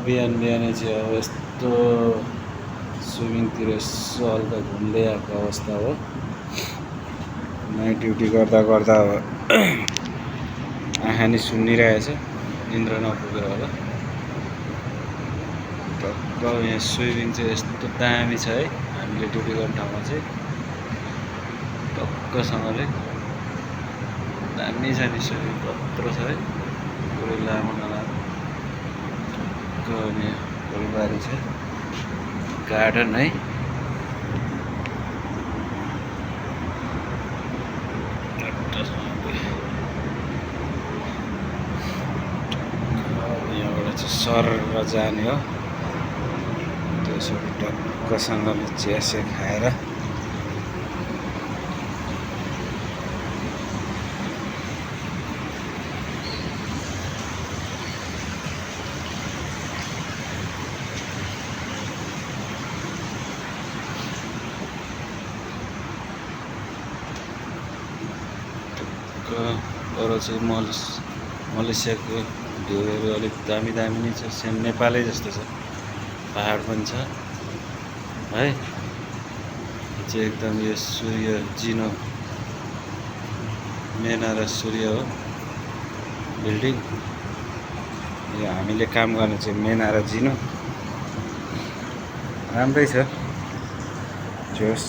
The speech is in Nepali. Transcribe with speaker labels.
Speaker 1: बिहान बिहानै चाहिँ अब यस्तो स्विमिङतिर यसो हल्का घुम्दै आएको अवस्था हो। नाइट ड्युटी गर्दा गर्दा अब आँखा नि सुन्निरहेछ, निन्द्रा नपुगेर होला। टक्क यहाँ स्विमिङ चाहिँ यस्तो दामी छ है, हामीले ड्युटी गर्ने ठाउँमा चाहिँ टक्कसँगले दामी छ नि स्विमिङ, कत्रो छ है, पुरै लामो नलामो। टक्क यहाँ फुलबारी छ, गार्डन है। यहाँबाट चाहिँ सरर जाने हो, त्यसो टक्कसँगले चियासिया खाएर अरू चाहिँ मलेसियाको भ्यूहरू अलिक दामी दामी नै छ, सेम नेपालै जस्तो छ, पहाड पनि छ है। चाहिँ एकदम यो सूर्य जिनो मेनारा सूर्य हो बिल्डिङ, यो हामीले काम गर्ने चाहिँ मेनारा जिनो। राम्रै छ, जोस।